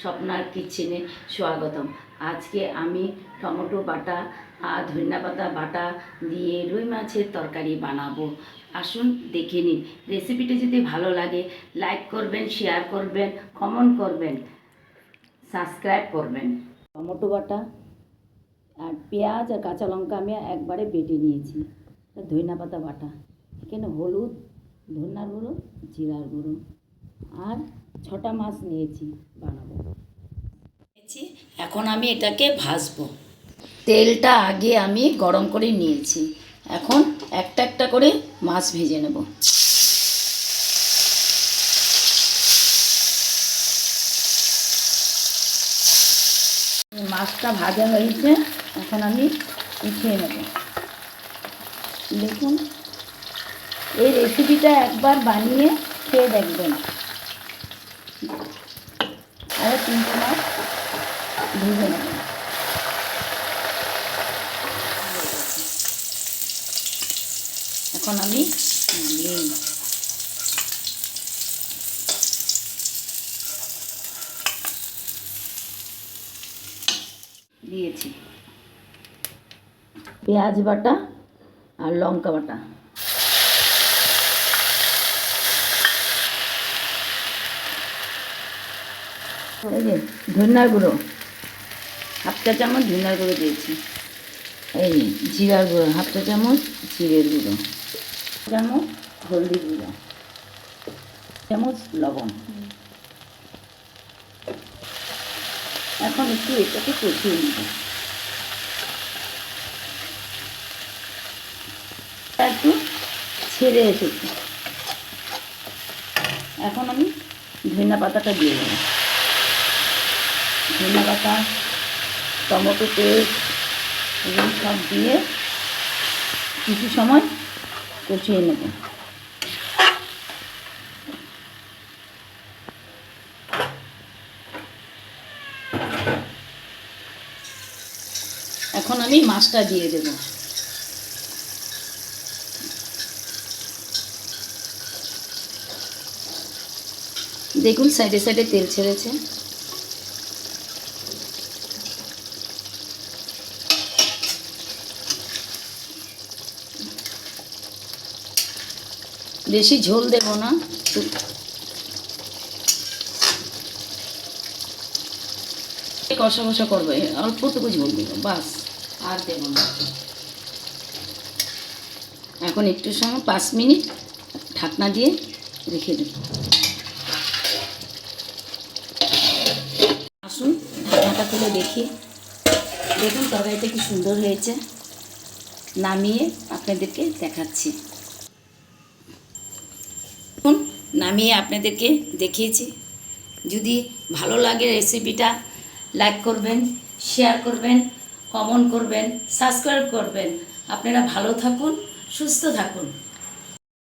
স্বপ্নার কিচেনে স্বাগতম। আজকে আমি টমেটো বাটা আর ধনিয়া পাতা বাটা দিয়ে রুই মাছের তরকারি বানাবো। আসুন দেখে নিন। রেসিপিটি যদি ভালো লাগে লাইক করবেন, শেয়ার করবেন, কমেন্ট করবেন, সাবস্ক্রাইব করবেন। টমেটো বাটা আর পেঁয়াজ আর কাঁচা লঙ্কা আমি একবারে বেটে নিয়েছি। ধনিয়া পাতা বাটা, এখানে হলুদ, ধনিয়ার গুঁড়ো, জিরার গুঁড়ো আর 6টা মাছ নিয়েছি বানাবো। এখন আমি এটাকে ভাজবো। তেলটা আগে আমি গরম করে নিয়েছি। এখন একটা একটা করে মাছ ভেজে নেব। মাছটা ভাজা হয়েছে, এখন আমি উঠিয়ে নেব। দেখুন, এই রেসিপিটা একবার বানিয়ে খেয়ে দেখবেন। আরও 3টে মাছ ভেজে নেব। এখন আমি দিয়েছি পেঁয়াজ বাটা আর লঙ্কা বাটা। এই যে ধনিয়ার গুঁড়ো, 1/2 চামচ ধনিয়ার গুঁড়ো দিয়েছি। এই জিরার গুঁড়ো 1/2 চামচ, জিরের গুঁড়ো, চামচ হলদি গুঁড়ো, চামচ লবণ। এখন একটু এটাকে কষিয়ে নেব। একটু ছেড়ে এসেছি। এখন আমি ধনিয়া পাতাটা দিয়ে দেবো। ধনিয়া পাতা, টমেটো পেস্ট এগুলো সব দিয়ে কিছু সময় কষিয়ে নেব। এখন আমি মাছটা দিয়ে দেব। দেখুন সাইডে সাইডে তেল ছেড়েছে। বেশি ঝোল দেব না, কষা কষা করবো, অল্পটুকু ঝোল দেব, বাস আর দেব না। এখন একটু সময় 5 মিনিট ঢাকনা দিয়ে রেখে দেব। আসুন ঢাকনাটা খুলে দেখি। দেখুন তরকারিটা কি সুন্দর হয়েছে। নামিয়ে আপনাদেরকে দেখাচ্ছি। নামিয়ে আপনাদেরকে দেখিয়েছি। যদি ভালো লাগে রেসিপিটা লাইক করবেন, শেয়ার করবেন, কমেন্ট করবেন, সাবস্ক্রাইব করবেন। আপনারা ভালো থাকুন, সুস্থ থাকুন।